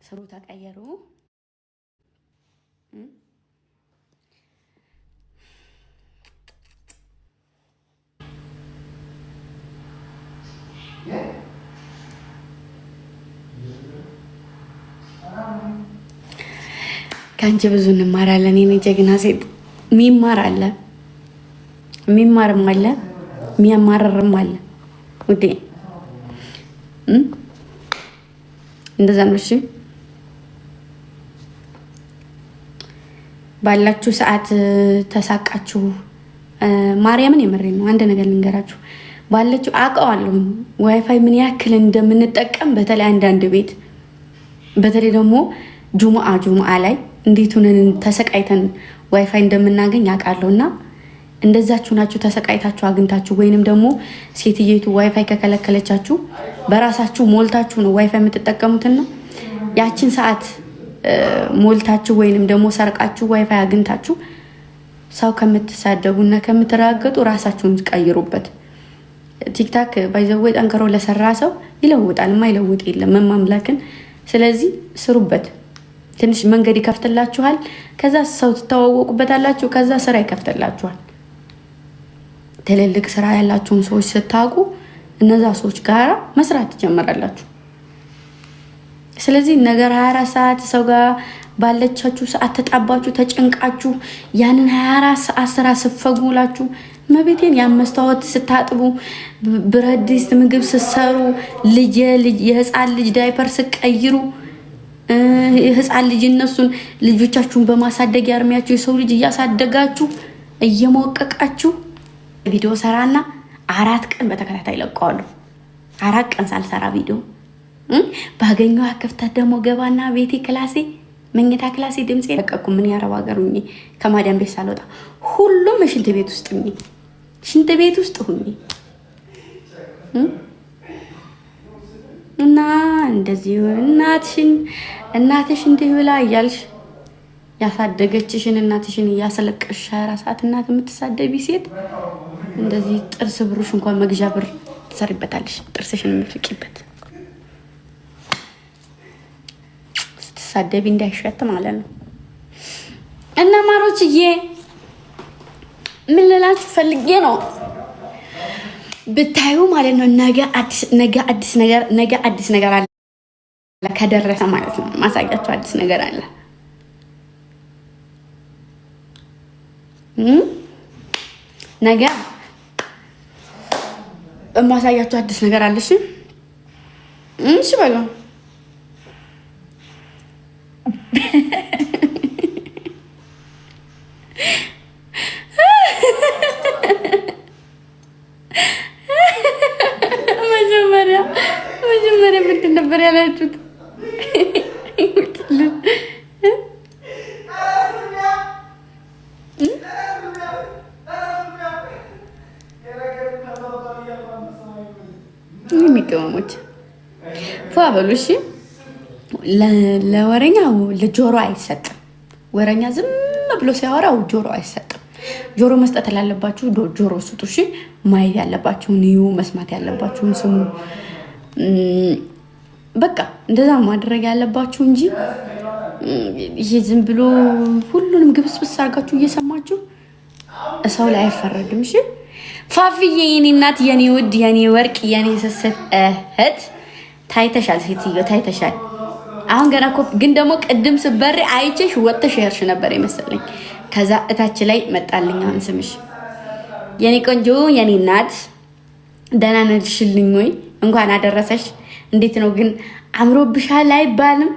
ስሩ ተቀየሩ። ከአንቺ ብዙ እንማራለን። የኔ ጀግና ሴት ሚማር አለ፣ ሚማርም አለ፣ ሚያማርርም አለ። ውዴ እንደዛ ነው። እሺ ባላችሁ ሰዓት ተሳቃችሁ ማርያምን የምሬ ነው። አንድ ነገር ልንገራችሁ፣ ባለችው አውቀዋለሁ ዋይፋይ ምን ያክል እንደምንጠቀም። በተለይ አንዳንድ ቤት በተለይ ደግሞ ጁሙአ ላይ እንዴት ሆነን ተሰቃይተን ዋይፋይ እንደምናገኝ አውቃለሁ። እና እንደዛችሁ ናችሁ ተሰቃይታችሁ አግኝታችሁ ወይንም ደግሞ ሴትየቱ ዋይፋይ ከከለከለቻችሁ በራሳችሁ ሞልታችሁ ነው ዋይፋይ የምትጠቀሙትና ያችን ሰዓት ሞልታችሁ ወይንም ደግሞ ሰርቃችሁ ዋይፋይ አግኝታችሁ ሰው ከምትሳደቡና ከምትራገጡ ራሳችሁን ቀይሩበት። ቲክታክ ባይዘወይ ጠንክሮ ለሰራ ሰው ይለውጣል፣ የማይለውጥ የለም መማምላክን። ስለዚህ ስሩበት። ትንሽ መንገድ ይከፍትላችኋል። ከዛ ሰው ትተዋወቁበታላችሁ። ከዛ ስራ ይከፍትላችኋል። ትልልቅ ስራ ያላቸውን ሰዎች ስታውቁ እነዛ ሰዎች ጋር መስራት ትጀምራላችሁ። ስለዚህ ነገር 24 ሰዓት ሰው ጋር ባለቻችሁ ሰዓት ተጣባችሁ ተጨንቃችሁ ያንን 24 ሰዓት ስራ ስትፈጉላችሁ መቤቴን ያመስታወት ስታጥቡ፣ ብረት ድስት ምግብ ስትሰሩ፣ የህፃን ልጅ ዳይፐር ስትቀይሩ፣ ህፃን ልጅ እነሱን ልጆቻችሁን በማሳደግ ያርሚያችሁ የሰው ልጅ እያሳደጋችሁ እየሞቀቃችሁ ቪዲዮ ሰራና 4 ቀን በተከታታይ ለቀዋለሁ። 4 ቀን ሳልሰራ ቪዲዮ ባገኘው ክፍተት ደግሞ ገባና ቤቴ ክላሴ መኝታ ክላሴ ድምጼ ለቀቁ። ምን ያረብ ሀገር ሁኚ ከማዳም ቤት ሳልወጣ ሁሉም ሽንት ቤት ውስጥ ሁኚ፣ ሽንት ቤት ውስጥ ሁኚ እና እንደዚህ እናትሽ እንዲህ ብላ እያልሽ ያሳደገችሽን እናትሽን እያስለቀሽ 24 ሰዓት እናት የምትሳደቢ ሴት እንደዚህ ጥርስ ብሩሽ እንኳን መግዣ ብር ትሰሪበታለሽ፣ ጥርስሽን የምትፍቂበት ስትሳደቢ እንዳይሸት ማለት ነው። እና ማሮችዬ ምን ልላችሁ ፈልጌ ነው ብታዩ ማለት ነው ነገ አዲስ ነገር አለ ከደረሰ ማለት ነው። ማሳያችሁ አዲስ ነገር አለ። ነገ ማሳያችሁ አዲስ ነገር አለ። እሺ በለው መጀመሪያ ምንድን ነበር ያላችሁት? የሚቀመሞች ፏ በሉ እሺ። ለወረኛው ለጆሮ አይሰጥም። ወረኛ ዝም ብሎ ሲያወራው ጆሮ አይሰጥም። ጆሮ መስጠት ላለባችሁ ጆሮ ስጡ እሺ። ማየት ያለባችሁን እዩ፣ መስማት ያለባችሁን ስሙ። በቃ እንደዛ ማድረግ ያለባችሁ እንጂ ይሄ ዝም ብሎ ሁሉንም ግብስብስ አድርጋችሁ እየሰማችሁ ሰው ላይ አይፈረድም እሺ። ፋፍዬ የኔ እናት፣ የኔ ውድ፣ የኔ ወርቅ፣ የኔ ስስት እህት ታይተሻል። ሴትዮ ታይተሻል። አሁን ገና እኮ ግን ደግሞ ቅድም ስበሪ አይቼሽ ወጥተሽ ያርሽ ነበር የመሰለኝ። ከዛ እታች ላይ መጣልኝ አሁን ስምሽ። የኔ ቆንጆ፣ የኔ እናት ደህና ነሽልኝ ወይ? እንኳን አደረሰሽ። እንዴት ነው ግን አምሮብሻል አይባልም?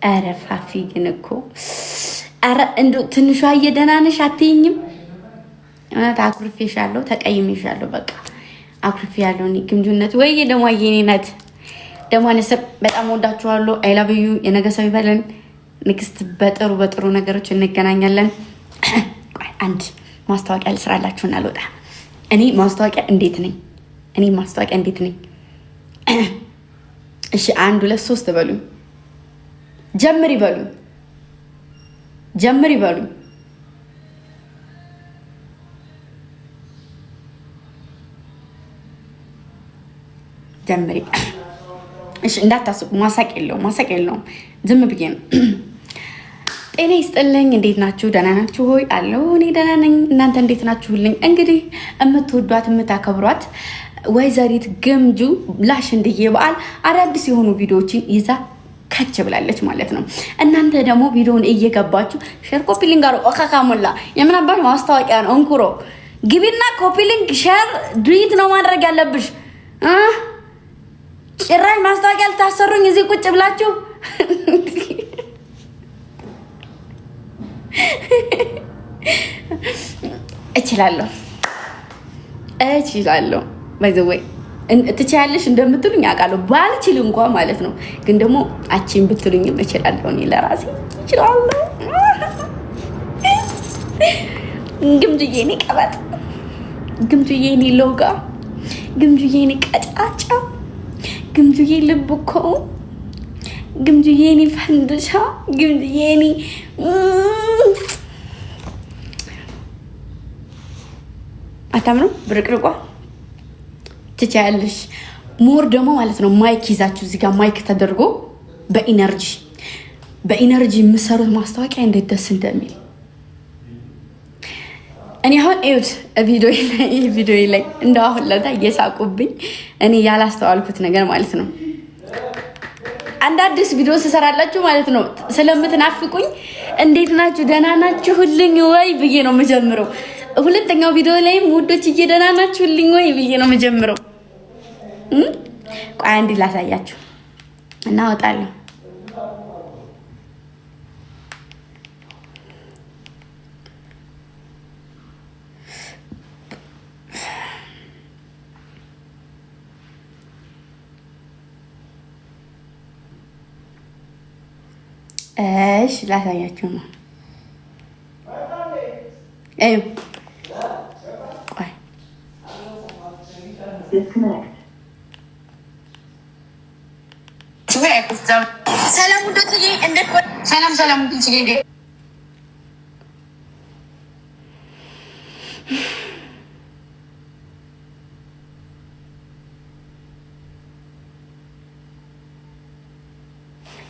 ኧረ ፋፊ ግን እኮ ኧረ እንደው ትንሿ ደህና ነሽ አትይኝም? እውነት አኩርፌሻለሁ፣ ተቀይሜሻለሁ። በቃ አኩርፌያለሁ። እኔ ግምጁነት ወይ ደግሞ የኔ ናት ደግሞ ንስር በጣም ወዳችኋለሁ። አይ ላቭ ዩ። የነገ ሰው ይበለን። ንግስት በጥሩ ነገሮች እንገናኛለን። አንድ ማስታወቂያ ልስራላችሁና ልወጣ። እኔ ማስታወቂያ እንዴት ነኝ? እሺ 1 2 3 በሉኝ። ጀምር ይበሉኝ። ጀምሪ። እሺ እንዳታስቡ፣ ማሳቅ የለውም። ዝም ብዬ ነው። ጤና ይስጥልኝ። እንዴት ናችሁ? ደህና ናችሁ ሆይ? አለው እኔ ደህና ነኝ። እናንተ እንዴት ናችሁልኝ? እንግዲህ የምትወዷት የምታከብሯት ወይዘሪት ግምጁ ለአሸንድዬ በዓል አዳዲስ የሆኑ ቪዲዮዎችን ይዛ ከች ብላለች ማለት ነው። እናንተ ደግሞ ቪዲዮውን እየገባችሁ ሼር ኮፒ ሊንክ አሮ ኦካካሞላ የምናባሽ ማስታወቂያ ነው። እንኩሮ ግቢና ኮፒ ሊንክ ሼር ዱይት ነው ማድረግ ያለብሽ። ጭራሽ ማስታወቂያ ልታሰሩኝ እዚህ ቁጭ ብላችሁ እችላለሁ ባይዘወይ ትችያለሽ እንደምትሉኝ አውቃለሁ። ባልችል እንኳን ማለት ነው። ግን ደግሞ አቺን ብትሉኝም እችላለሁ። እኔ ለራሴ እችላለሁ። ግምጁዬ እኔ ቀበጥ፣ ግምጁዬ እኔ ሎጋ፣ ግምጁዬ እኔ ቀጫጫ፣ ግምጁዬ ልብ እኮ፣ ግምጁዬ እኔ ፈንድሻ፣ ግምጁዬ እኔ አታምነው ብርቅርቋ ትቻያለሽ። ሞር ደግሞ ማለት ነው ማይክ ይዛችሁ እዚህ ጋር ማይክ ተደርጎ በኢነርጂ የምሰሩት ማስታወቂያ እንዴት ደስ እንደሚል እኔ አሁን እዩት። ቪዲዮ ላይ እንደው አሁን ለታ እየሳቁብኝ እኔ ያላስተዋልኩት ነገር ማለት ነው። አንድ አዲስ ቪዲዮ ስሰራላችሁ ማለት ነው ስለምትናፍቁኝ እንዴት ናችሁ ደህና ናችሁልኝ ወይ ብዬ ነው የምጀምረው። ሁለተኛው ቪዲዮ ላይ ውዶች ደህና ናችሁልኝ ወይ ብዬ ነው የምጀምረው። ቆይ አንዴ ላሳያችሁ እና እወጣለሁ። እሺ ላሳያችሁ ነው። ቆይ ሰላም ውዶችዬ፣ እንዴት ሰላም ውዶችዬ፣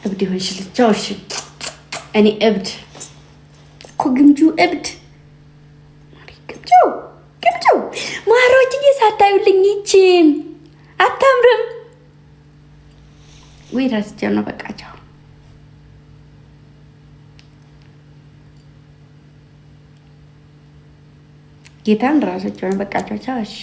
እብድ ይሆንሽ ልቻውሽ። እኔ እብድ እኮ ግምጁ እብድ ግምጁ ማሮችዬ፣ ሳታዩልኝ ይቺን አታምርም ወይ? ራስቸው ነው በቃቸው። ጌታን ራሳቸው ነው በቃቸው። ቻውሽ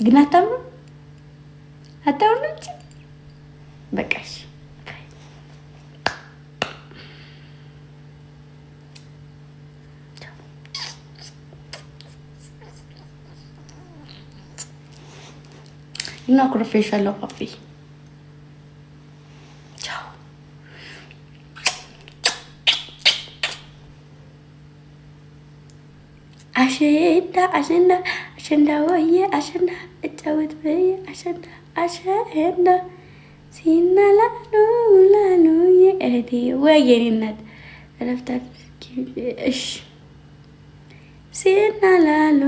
ግን አታምኑ በቃሽ። እና ኩርፌሻለሁ ፓፒ ቻው። አሸንዳ ወየ አሸንዳ እጫወት በየ አሸንዳ ሲናላሉ ላሉ የእህቴ ወየኔ እናት ረፍታት። እሺ ሲናላሉ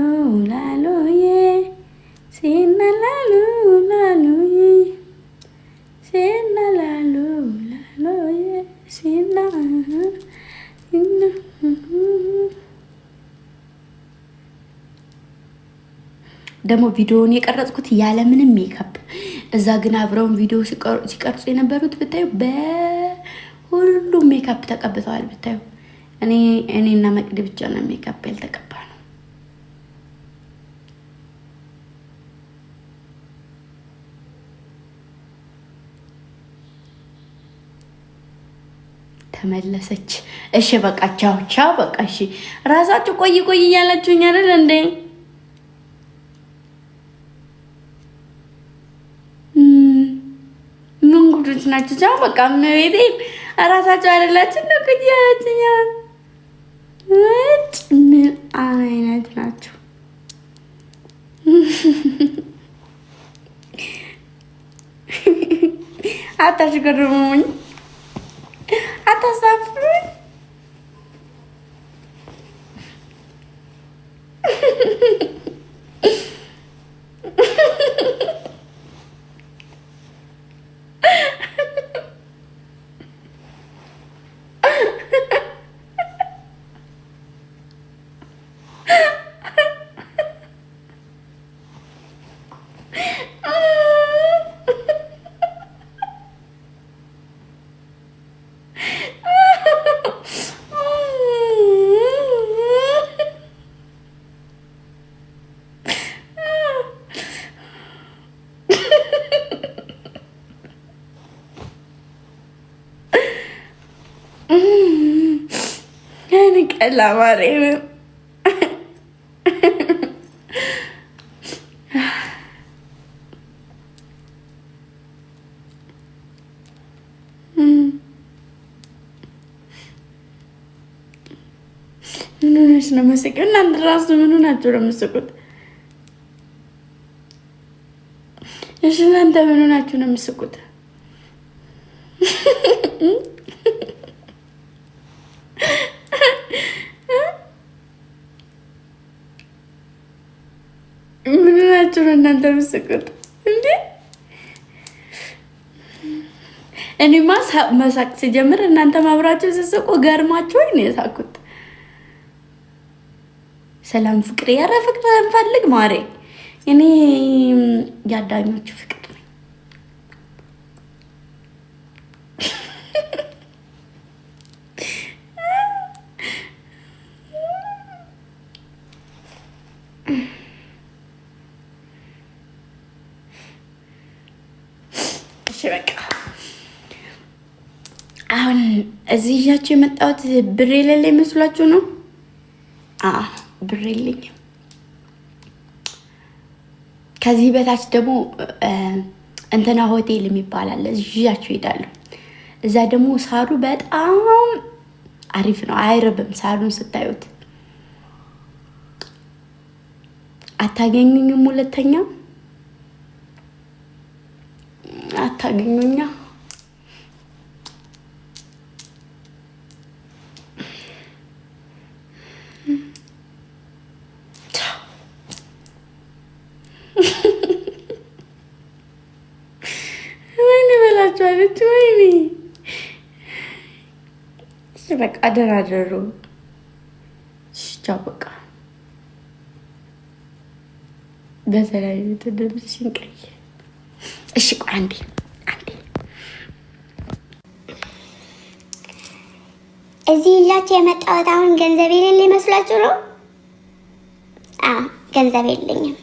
ላሉ ሲናላሉ ደግሞ ቪዲዮውን የቀረጽኩት ያለምንም ሜካፕ። እዛ ግን አብረውን ቪዲዮ ሲቀርጹ የነበሩት ብታዩ በሁሉም ሜካፕ ተቀብተዋል። ብታዩ እኔና መቅድ ብቻ ነው ሜካፕ ያልተቀባ ነው። ተመለሰች። እሺ በቃ ቻው በቃ እሺ። ራሳችሁ ቆይ እያላችሁኝ አይደል እንዴ? ምን ጉዶች ናችሁ? ቻው በቃ መቤቴ ራሳችሁ አይደላችሁ ነው ቆይ እያላችሁኝ። ምን አይነት ናችሁ? አታሽገርሙኝ፣ አታሳፍሩኝ። ቀላ ማርያም ምን ሆነሽ ነው የምትስቂው? እናንተ እራሱ ምን ሆናችሁ ነው የምትስቁት? እሺ እናንተ ምን ሆናችሁ ነው የምትስቁት? ምን ሆናችሁ ነው እናንተ የምትስቁት እንዴ? እኔማ መሳቅ ሲጀምር እናንተ ማብራችሁ ስትስቁ ገርማችሁ ነው የሳቁት። ሰላም ፍቅር፣ ያረ ፍቅር እንፈልግ ማሬ። እኔ ያዳኞቹ ፍቅር ነኝ። እሺ በቃ አሁን እዚህ ይዣችሁ የመጣሁት ብር የሌለ ይመስላችሁ ነው? ብር የለኝም። ከዚህ በታች ደግሞ እንትና ሆቴል የሚባል አለ፣ ይዣችሁ እሄዳለሁ። እዛ ደግሞ ሳሩ በጣም አሪፍ ነው፣ አይረብም። ሳሩን ስታዩት አታገኙኝም። ሁለተኛ አታገኙኛ። ወይኔ በላችኋለች። ወይኔ በቃ አደራደሩ። ቻው በቃ በተለያዩ ትድርስ ሲንቀይ። እሺ ቆይ አንዴ እዚህ ይላችሁ የመጣሁት አሁን ገንዘብ የሌለ ይመስላችሁ ነው? ገንዘብ የለኝም።